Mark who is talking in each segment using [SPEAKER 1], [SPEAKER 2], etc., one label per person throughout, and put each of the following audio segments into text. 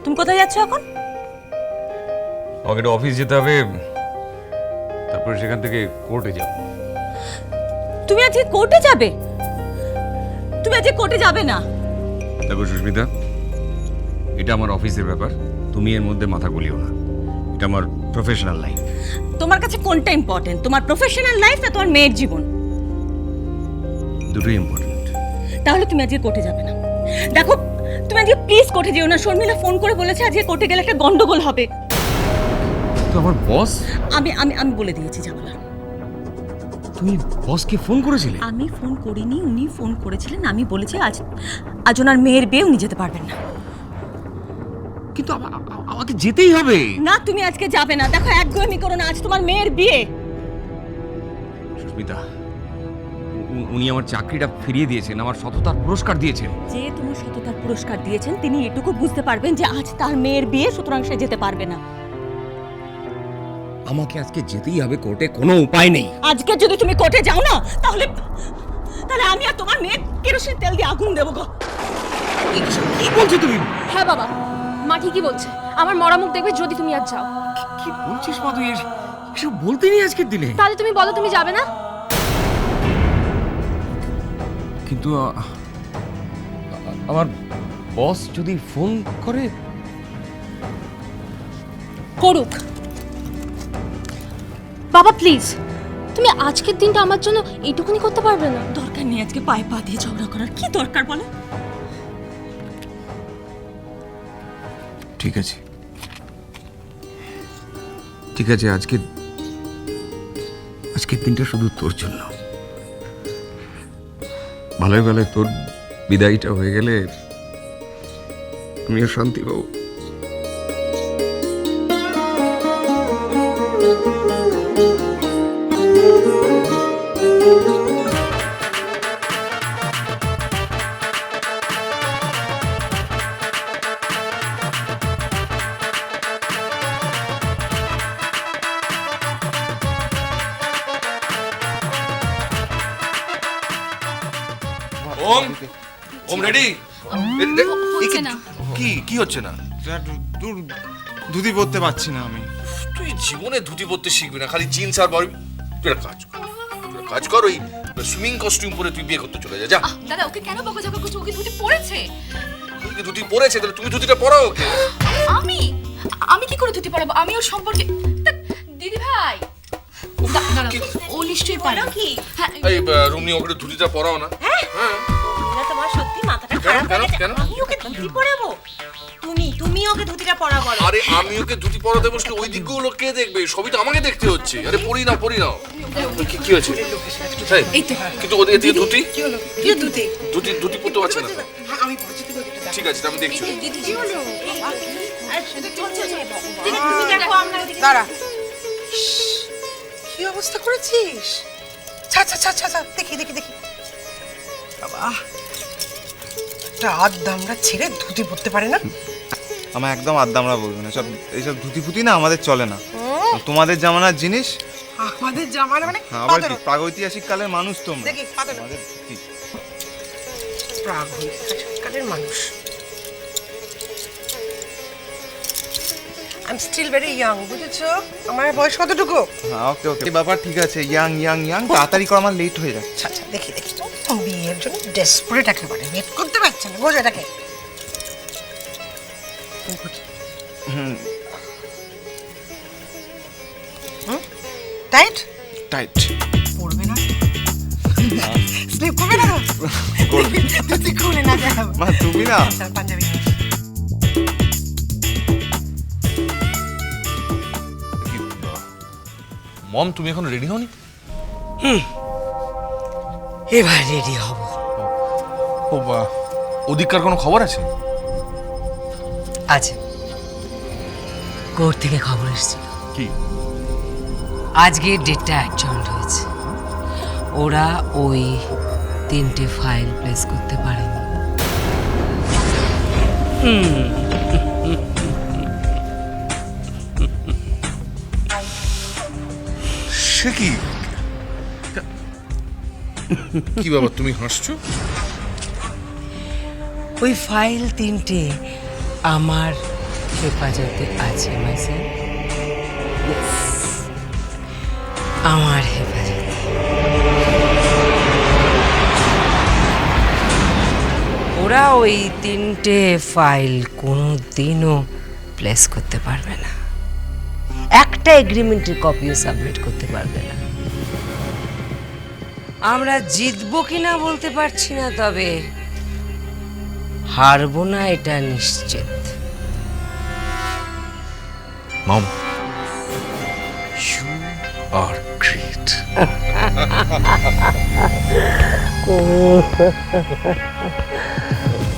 [SPEAKER 1] তুমি কোথায় যাচ্ছ এখন?
[SPEAKER 2] আমাকে একটু অফিস যেতে হবে, তারপরে সেখান থেকে কোর্টে যাব।
[SPEAKER 1] তুমি আজকে কোর্টে যাবে? তুমি আজকে কোর্টে যাবে না।
[SPEAKER 2] দেখো সুস্মিতা, এটা আমার অফিসের ব্যাপার, তুমি এর মধ্যে মাথা গলিও না। এটা আমার প্রফেশনাল লাইফ।
[SPEAKER 1] তোমার কাছে কোনটা ইম্পর্টেন্ট, তোমার প্রফেশনাল লাইফ না তোমার মেয়ের জীবন?
[SPEAKER 2] দুটোই ইম্পর্টেন্ট।
[SPEAKER 1] তাহলে তুমি আজকে কোর্টে যাবে না। দেখো, তুমি আজকে প্লিজ কোর্টে যেও না। শর্মিলা ফোন করে বলেছে আজকে কোর্টে গেলে একটা গন্ডগোল হবে।
[SPEAKER 2] তো আমার বস।
[SPEAKER 1] আমি আমি আমি বলে দিয়েছি যাবো না।
[SPEAKER 2] তুমি বসকে ফোন করেছিলে?
[SPEAKER 1] আমি ফোন করিনি, উনি ফোন করেছিলেন। আমি বলেছি আজ ওনার মেয়ের বিয়ে, উনি যেতে পারবেন না।
[SPEAKER 2] কিন্তু আমাকে যেতেই হবে।
[SPEAKER 1] না, তুমি আজকে যাবে না। দেখো, একদমই করো না, আজ তোমার মেয়ের বিয়ে।
[SPEAKER 2] সুস্মিতা, উনি আমার চাকরিটা ফিরিয়ে দিয়েছেন, আমার সততার পুরস্কার দিয়েছেন।
[SPEAKER 1] যে তোমার সততার পুরস্কার দিয়েছেন তিনি এটুকু বুঝতে পারবেন যে আজ তার মেয়ের বিয়ে, সুতরাং সে যেতে পারবে না।
[SPEAKER 2] আমাকে আজকে যেতেই হবে কোর্টে, কোনো উপায় নেই।
[SPEAKER 1] আজকে যদি তুমি কোর্টে যাও না, তাহলে আমি আর তোমার মেয়ে কেরোসিন তেল দিয়ে আগুন দেবো গো।
[SPEAKER 2] কি বলছো তুমি?
[SPEAKER 3] হ্যাঁ বাবা, মা ঠিকই বলছে। আমার মরা মুখ দেখবে যদি তুমি আজ যাও।
[SPEAKER 2] কি বলছিস মা তুই? এসব বলতে নেই আজকের দিনে।
[SPEAKER 3] তাহলে তুমি বলো তুমি যাবে না?
[SPEAKER 2] কিন্তু আমার বস যদি ফোন করে?
[SPEAKER 3] করুক বাবা, প্লিজ তুমি আজকের দিনটা আমার জন্য এইটুকুনি করতে পারবে না?
[SPEAKER 1] দরকার নেই আজকে পায়ে পা দিয়ে ঝগড়া করার। কি দরকার বলো?
[SPEAKER 2] ঠিক আছে, ঠিক আছে, আজকের দিনটা শুধু তোর জন্য। ভালোই ভালোই তোর বিদায়টা হয়ে গেলে আমিও শান্তি পাবো।
[SPEAKER 4] ওম ওম রেডি?
[SPEAKER 3] হচ্ছে না।
[SPEAKER 4] কি হচ্ছে না?
[SPEAKER 5] ধুতি পরতে পারছি না আমি।
[SPEAKER 4] তুই জীবনে ধুতি পরতে শিখবি না, খালি জিন্স আর বড়। তুই একটা কাজ কর, ওই সুইমিং কস্টিউম পরে তুই বিয়ে করতে চলে যা। যা।
[SPEAKER 3] দাদা, ওকে কেন বকাঝকা করছো? ওকে ধুতি পরেছে।
[SPEAKER 4] তুই ধুতি পরেছে, তাহলে তুমি ধুতিটা পরাও ওকে।
[SPEAKER 3] আমি আমি কি করে ধুতি পরাবো? আমি ওর সম্পর্কে দিদি ভাই, ও নিশ্চয়ই পারে। হ্যাঁ,
[SPEAKER 4] এই রুমনি ওকে ধুতিটা পরাও না। হ্যাঁ,
[SPEAKER 1] তোমার সত্যি মাথাটা খারাপ হয়ে গেছে।
[SPEAKER 4] কেন?
[SPEAKER 1] আমি ওকে ধুতি পরাবো? তুমি ওকে ধুতিটা পরা বলো।
[SPEAKER 4] আরে আমি ওকে ধুতি পরাতে বসলে ওই দিকগুলো কে দেখবে? সবই তো আমাকে দেখতে হচ্ছে। আরে পরি না। কি হয়েছে?
[SPEAKER 3] এই তো।
[SPEAKER 4] কিন্তু ওদের এদিকে ধুতি
[SPEAKER 1] কি ধুতি?
[SPEAKER 4] ধুতি পরতে পারছে না তো।
[SPEAKER 1] আমি পড়ছি।
[SPEAKER 4] ঠিক আছে, আমি দেখছি।
[SPEAKER 1] কি হলো? তুমি দেখো, আমরা ওদিকে
[SPEAKER 6] দাঁড়া। কি অবস্থা করেছিস? ছা দেখি বাবা, একটা আধদামরা ছেড়ে ধুতি পরতে পারে না।
[SPEAKER 5] আমার একদম আদ্দামরা বলবো না, সব এইসব ধুতি ফুতি না আমাদের চলে না। তোমাদের জামানার জিনিস।
[SPEAKER 6] আমাদের জামানা মানে
[SPEAKER 5] আবার কি প্রাগৈতিহাসিক কালের মানুষ তোমরা।
[SPEAKER 6] দেখি পাতা
[SPEAKER 5] আমাদের ধুতি।
[SPEAKER 6] প্রাগৈতিহাসিক মানুষ। I am still very young, বুঝেছো? আমার বয়স কতটুকু?
[SPEAKER 5] হ্যাঁ, ওকে এই ব্যাপার ঠিক আছে। ইয়াং তাড়াতাড়ি করে, আমার লেট হয়ে যাচ্ছে।
[SPEAKER 6] আচ্ছা দেখি বিয়ের জন্য ডেসপারেট একেবারে, ওয়েট করতে পারছে না। বোঝো এটাকে। টাইট পড়বে না, স্লিপ করবে না তো? তুই খুলে না যাও
[SPEAKER 5] মা, তুমি না
[SPEAKER 6] পাঞ্জাবি।
[SPEAKER 4] মম, তুমি এখন রেডি হওনি?
[SPEAKER 6] এবার রেডি হব।
[SPEAKER 4] ও বা, ওদিককার কোনো খবর আছে?
[SPEAKER 7] আছে, কোর্ট থেকে খবর এসেছিল।
[SPEAKER 4] কি?
[SPEAKER 7] আজকে ডেটটা অ্যাডজয়েন্ট হয়েছে। ওরা ওই 3টে ফাইল প্লেস করতে পারেনি।
[SPEAKER 4] সে কি? কি বাবা, তুমি হাসছো?
[SPEAKER 7] ওই ফাইল 3টে আমার হেফাজতে আছে মাইসেল। আমার হেফাজতে। ওরা ওই 3টে ফাইল কোনো দিনও প্লেস করতে পারবে না, একটা এগ্রিমেন্টের কপিও সাবমিট করতে পারবে না। আমরা জিতবো কিনা বলতে পারছি না, তবে হারবো না এটা নিশ্চিত।
[SPEAKER 4] মম, you are great.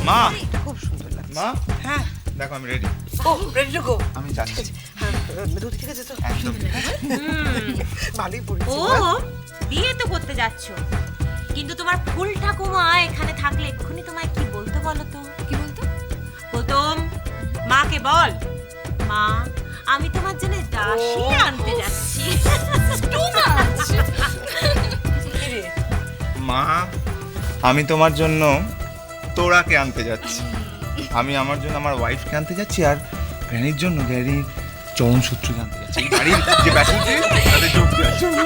[SPEAKER 5] মা মা, হ্যাঁ দেখো আমি রেডি।
[SPEAKER 6] ও রেডি টু গো।
[SPEAKER 5] আমি যাচ্ছি।
[SPEAKER 6] দুধ ঠিক আছে তো?
[SPEAKER 5] একদম
[SPEAKER 6] ভালোই পড়েছে।
[SPEAKER 8] ও বিয়ে তো করতে যাচ্ছ, কিন্তু তোমার ফুল ঠাকুমা এখানে থাকলে এক্ষুনি তোমায় কি বলতো বলো তো?
[SPEAKER 3] কি বলতো?
[SPEAKER 8] প্রথম মাকে বল, মা আমি তোমার জন্য দাসী আনতে যাচ্ছি।
[SPEAKER 5] মা, আমি তোমার জন্য তোরাকে আনতে যাচ্ছি। আমি আমার জন্য আমার ওয়াইফকে আনতে যাচ্ছি, আর গ্র্যানির জন্য গ্র্যানির চরণ সূত্রকে আনতে যাচ্ছি। বাড়ির যে ব্যাটারি তাদের যোগ দেওয়ার জন্য।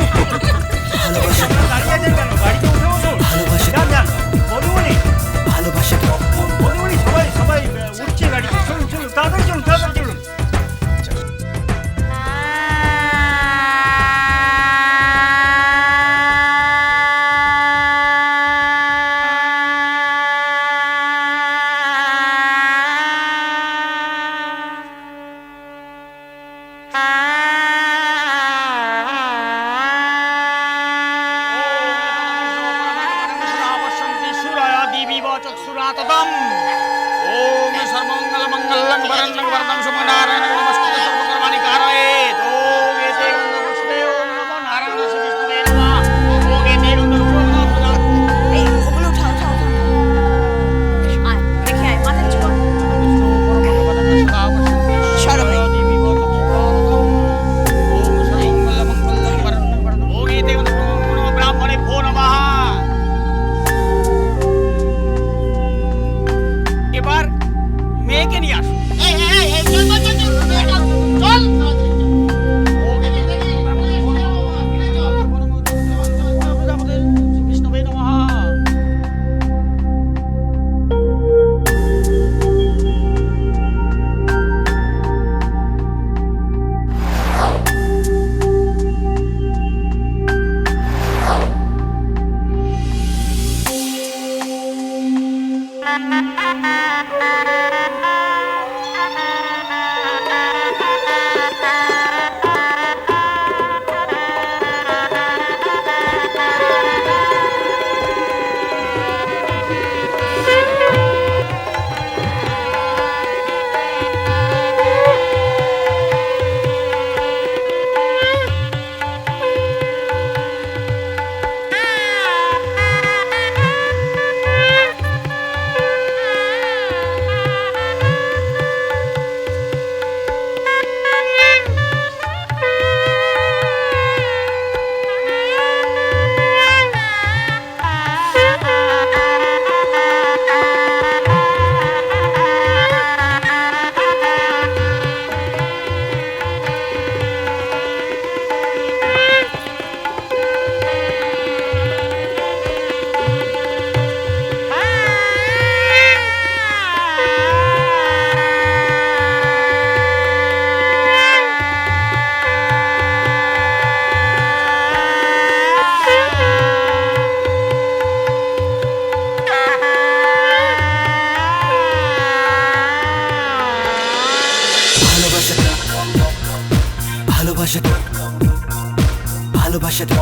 [SPEAKER 9] ভালোবাসাটা